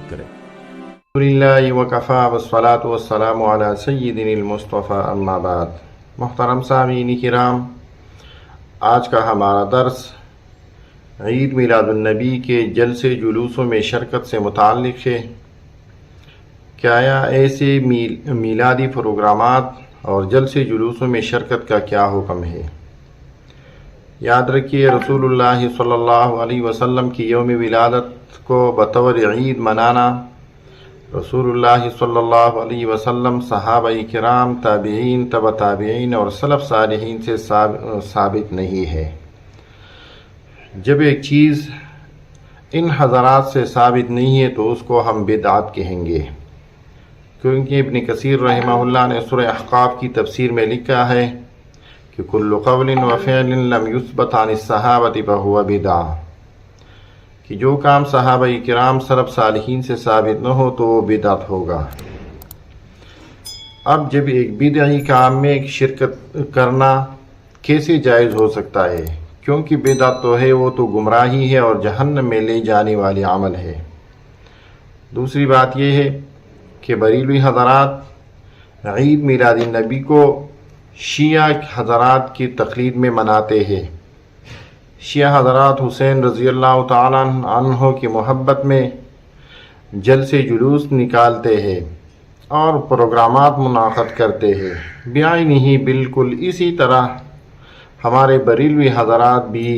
کریں۔ الحمدللہ وکفا والصلاۃ والسلام علی سیدنا المصطفیٰ اما بعد۔ محترم سامعین کرام، آج کا ہمارا درس عید میلاد النبی کے جلسے جلوسوں میں شرکت سے متعلق ہے۔ کیا ایسے میلادی پروگرامات اور جلسے جلوسوں میں شرکت کا کیا حکم ہے؟ یاد رکھیے، رسول اللہ صلی اللہ علیہ وسلم کی یوم ولادت کو بطور عید منانا رسول اللہ صلی اللہ علیہ وسلم، صحابہ کرام، تابعین، تبع تابعین اور سلف صالحین سے ثابت نہیں ہے۔ جب ایک چیز ان حضرات سے ثابت نہیں ہے تو اس کو ہم بدعت کہیں گے، کیونکہ ابن کثیر رحمہ اللہ نے سورہ احقاف کی تفسیر میں لکھا ہے کہ کل قول و فعل لم یثبت عن الصحابۃ فہو بدعہ، کہ جو کام صحابہ کرام سلف صالحین سے ثابت نہ ہو تو وہ بدعت ہوگا۔ اب جب ایک بدعی کام میں شرکت کرنا کیسے جائز ہو سکتا ہے؟ کیونکہ بدعت تو ہے، وہ تو گمراہی ہے اور جہنم میں لے جانے والی عمل ہے۔ دوسری بات یہ ہے کہ بریلوی حضرات عید میلاد النبی کو شیعہ حضرات کی تقلید میں مناتے ہیں۔ شیعہ حضرات حسین رضی اللہ تعالیٰ عنہ کی محبت میں جلسے جلوس نکالتے ہیں اور پروگرامات منعقد کرتے ہیں۔ بعینہ بالکل اسی طرح ہمارے بریلوی حضرات بھی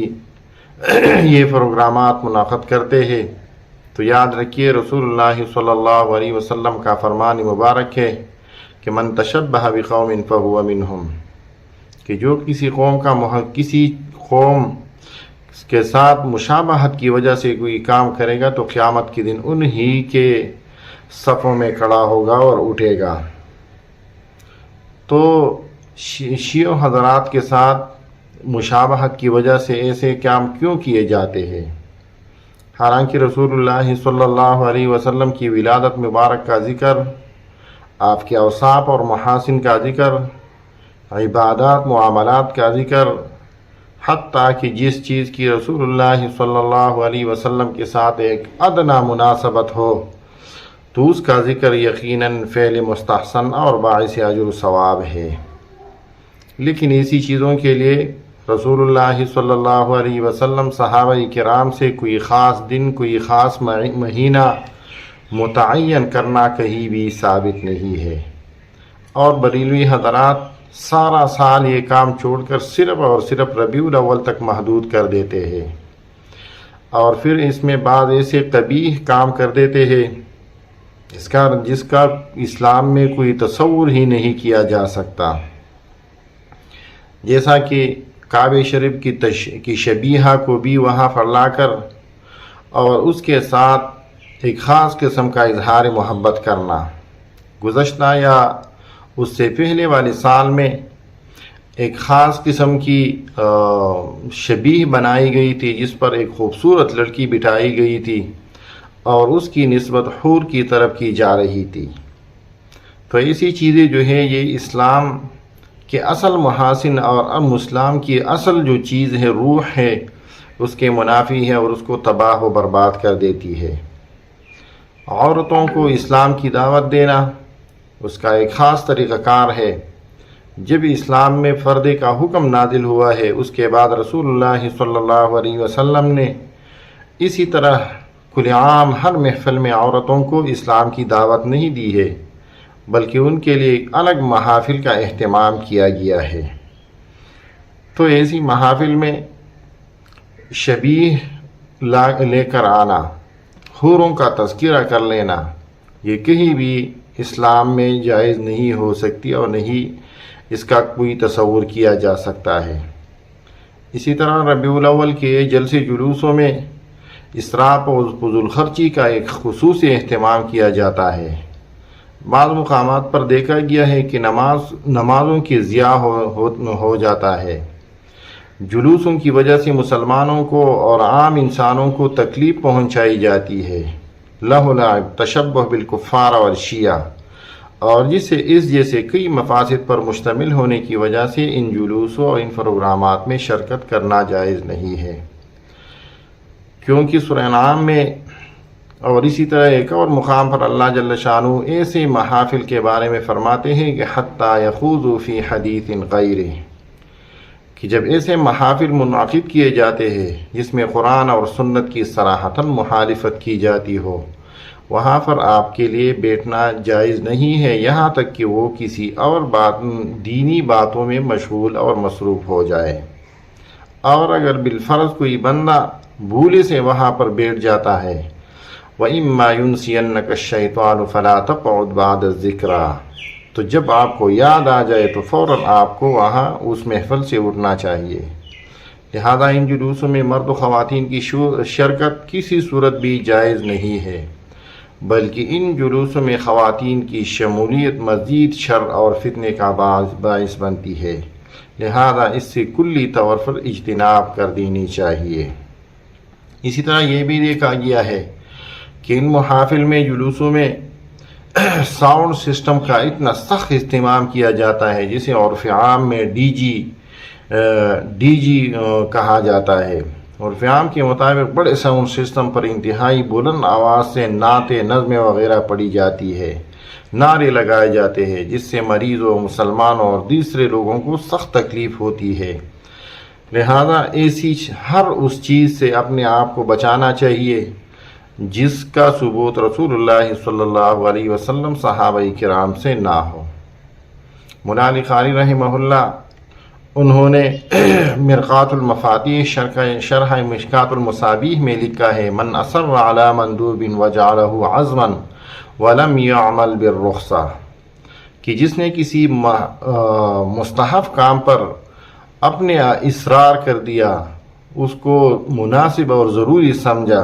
یہ پروگرامات منعقد کرتے ہیں۔ تو یاد رکھیے، رسول اللہ صلی اللہ علیہ وسلم کا فرمان مبارک ہے کہ من تشبہ بقوم فہو منہم، کہ جو کسی قوم کے ساتھ مشابہت کی وجہ سے کوئی کام کرے گا تو قیامت کے دن انہی کے صفوں میں کھڑا ہوگا اور اٹھے گا۔ تو شیعہ حضرات کے ساتھ مشابہت کی وجہ سے ایسے کام کیوں کیے جاتے ہیں؟ حالانکہ رسول اللہ صلی اللہ علیہ وسلم کی ولادت مبارک کا ذکر، آپ کے اوصاف اور محاسن کا ذکر، عبادات معاملات کا ذکر، حتیٰ کہ جس چیز کی رسول اللہ صلی اللہ علیہ وسلم کے ساتھ ایک ادنی مناسبت ہو تو اس کا ذکر یقیناً فعل مستحسن اور باعث اجر و ثواب ہے۔ لیکن ایسی چیزوں کے لیے رسول اللہ صلی اللہ علیہ وسلم صحابہ کرام سے کوئی خاص دن، کوئی خاص مہینہ متعین کرنا کہیں بھی ثابت نہیں ہے، اور بریلوی حضرات سارا سال یہ کام چھوڑ کر صرف اور صرف ربیع الاول تک محدود کر دیتے ہیں، اور پھر اس میں بعض ایسے قبیح کام کر دیتے ہیں جس کا اسلام میں کوئی تصور ہی نہیں کیا جا سکتا، جیسا کہ کعبہ شریف کی شبیہہ کو بھی وہاں پر لا کر اور اس کے ساتھ ایک خاص قسم کا اظہار محبت کرنا۔ گزشتہ یا اس سے پہلے والے سال میں ایک خاص قسم کی شبیہ بنائی گئی تھی جس پر ایک خوبصورت لڑکی بٹھائی گئی تھی اور اس کی نسبت حور کی طرف کی جا رہی تھی۔ تو ایسی چیزیں جو ہیں یہ اسلام کے اصل محاسن اور اسلام کی اصل جو چیز ہے، روح ہے، اس کے منافی ہے اور اس کو تباہ و برباد کر دیتی ہے۔ عورتوں کو اسلام کی دعوت دینا اس کا ایک خاص طریقہ کار ہے۔ جب اسلام میں پردے کا حکم نازل ہوا ہے، اس کے بعد رسول اللہ صلی اللہ علیہ وسلم نے اسی طرح کھلے عام ہر محفل میں عورتوں کو اسلام کی دعوت نہیں دی ہے، بلکہ ان کے لیے ایک الگ محافل کا اہتمام کیا گیا ہے۔ تو ایسی محافل میں شبیہ لے کر آنا، حوروں کا تذکرہ کر لینا، یہ کہیں بھی اسلام میں جائز نہیں ہو سکتی اور نہیں اس کا کوئی تصور کیا جا سکتا ہے۔ اسی طرح ربیع الاول کے جلسے جلوسوں میں اسراف و فضول خرچی کا ایک خصوصی اہتمام کیا جاتا ہے۔ بعض مقامات پر دیکھا گیا ہے کہ نمازوں کی ضیاع ہو جاتا ہے۔ جلوسوں کی وجہ سے مسلمانوں کو اور عام انسانوں کو تکلیف پہنچائی جاتی ہے۔ لہو لعب، تشبہ بالکفار اور شیعہ، اور اس جیسے کئی مفاسد پر مشتمل ہونے کی وجہ سے ان جلوسوں اور ان پروگرامات میں شرکت کرنا جائز نہیں ہے، کیونکہ سورہ انعام میں اور اسی طرح ایک اور مقام پر اللہ جل شانہ ایسے محافل کے بارے میں فرماتے ہیں کہ حتیٰ یخوضوا فی حدیث غیرہ، کہ جب ایسے محافل منعقد کیے جاتے ہیں جس میں قرآن اور سنت کی صراحتاً مخالفت کی جاتی ہو، وہاں پر آپ کے لیے بیٹھنا جائز نہیں ہے یہاں تک کہ وہ کسی اور دینی باتوں میں مشغول اور مصروف ہو جائے۔ اور اگر بالفرض کوئی بندہ بھولے سے وہاں پر بیٹھ جاتا ہے، وَإِمَّا يُنْسِيَنَّكَ الشَّيْطَانُ فَلَا تَقْعُدْ بَعْدَ الذِّكْرَىٰ، تو جب آپ کو یاد آ جائے تو فوراً آپ کو وہاں اس محفل سے اٹھنا چاہیے۔ لہذا ان جلوسوں میں مرد و خواتین کی شرکت کسی صورت بھی جائز نہیں ہے، بلکہ ان جلوسوں میں خواتین کی شمولیت مزید شر اور فتنے کا باعث بنتی ہے، لہذا اس سے کلی طور پر اجتناب کر دینی چاہیے۔ اسی طرح یہ بھی دیکھا گیا ہے کہ ان محافل میں جلوسوں میں ساؤنڈ سسٹم کا اتنا سخت استعمال کیا جاتا ہے جسے عرف عام میں ڈی جی کہا جاتا ہے۔ عرف عام کے مطابق بڑے ساؤنڈ سسٹم پر انتہائی بلند آواز سے نعتیں نظمیں وغیرہ پڑھی جاتی ہے، نعرے لگائے جاتے ہیں، جس سے مریضوں، مسلمانوں اور دوسرے لوگوں کو سخت تکلیف ہوتی ہے۔ لہذا ایسی ہر اس چیز سے اپنے آپ کو بچانا چاہیے جس کا ثبوت رسول اللہ صلی اللہ علیہ وسلم، صحابہ کرام سے نہ ہو۔ مولا علی قاری رحمہ اللہ انہوں نے مرقات المفاتیح شرح مشکات المصابیح میں لکھا ہے، من اصر علی مندوب وجعلہ عزما ولم يعمل بالرخصہ، کہ جس نے کسی مستحب کام پر اپنے اصرار کر دیا، اس کو مناسب اور ضروری سمجھا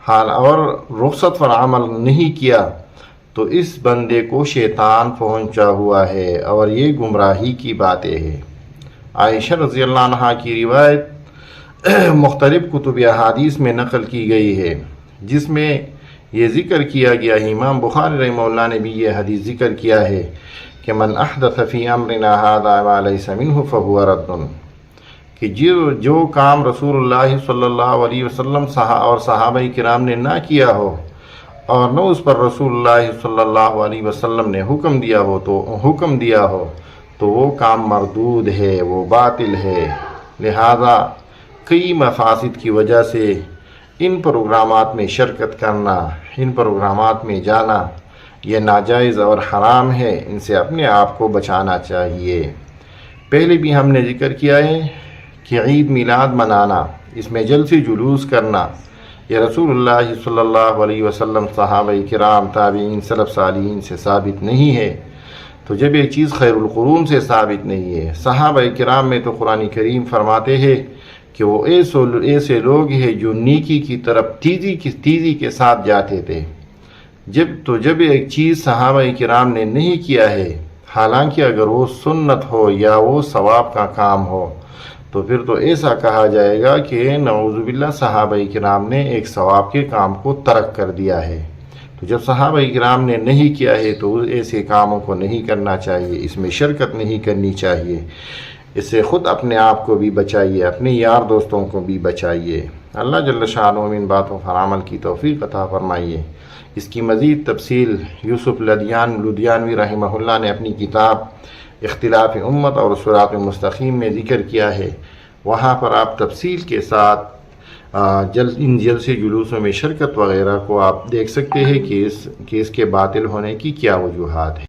حال اور رخصت پر عمل نہیں کیا، تو اس بندے کو شیطان پہنچا ہوا ہے اور یہ گمراہی کی باتیں ہیں۔ عائشہ رضی اللہ عنہا کی روایت مختلف کتب احادیث میں نقل کی گئی ہے، جس میں یہ ذکر کیا گیا ہے، امام بخاری رحمہ اللہ نے بھی یہ حدیث ذکر کیا ہے کہ من احدث فی امرنا ھذا ما لیس منہ فہو رد، کہ جو کام رسول اللہ صلی اللہ علیہ وسلم اور صحابہ کرام نے نہ کیا ہو اور نہ اس پر رسول اللہ صلی اللہ علیہ وسلم نے حکم دیا ہو تو وہ کام مردود ہے، وہ باطل ہے۔ لہذا کئی مفاسد کی وجہ سے ان پروگرامات میں شرکت کرنا، ان پروگرامات میں جانا یہ ناجائز اور حرام ہے، ان سے اپنے آپ کو بچانا چاہیے۔ پہلے بھی ہم نے ذکر کیا ہے کہ عید میلاد منانا، اس میں جلسے جلوس کرنا، یہ رسول اللہ صلی اللہ علیہ وسلم، صحابہ کرام، تابعین، سلف صالحین سے ثابت نہیں ہے، تو جب یہ چیز خیر القرون سے ثابت نہیں ہے، صحابہ کرام میں تو قرآن کریم فرماتے ہیں کہ وہ ایسے لوگ ہیں جو نیکی کی طرف تیزی کے ساتھ جاتے تھے۔ جب ایک چیز صحابہ کرام نے نہیں کیا ہے، حالانکہ اگر وہ سنت ہو یا وہ ثواب کا کام ہو، تو پھر تو ایسا کہا جائے گا کہ نعوذ باللہ صحابہ کرام نے ایک ثواب کے کام کو ترک کر دیا ہے۔ تو جب صحابہ کرام نے نہیں کیا ہے تو ایسے کاموں کو نہیں کرنا چاہیے، اس میں شرکت نہیں کرنی چاہیے۔ اس سے خود اپنے آپ کو بھی بچائیے، اپنے یار دوستوں کو بھی بچائیے۔ اللہ جل شانہ ان باتوں پر عمل کی توفیق عطا فرمائیے۔ اس کی مزید تفصیل یوسف لدھیانوی رحمہ اللہ نے اپنی کتاب اختلاف امت اور صراط مستقیم میں ذکر کیا ہے، وہاں پر آپ تفصیل کے ساتھ ان جلسے جلوسوں میں شرکت وغیرہ کو آپ دیکھ سکتے ہیں کہ اس کے باطل ہونے کی کیا وجوہات ہیں۔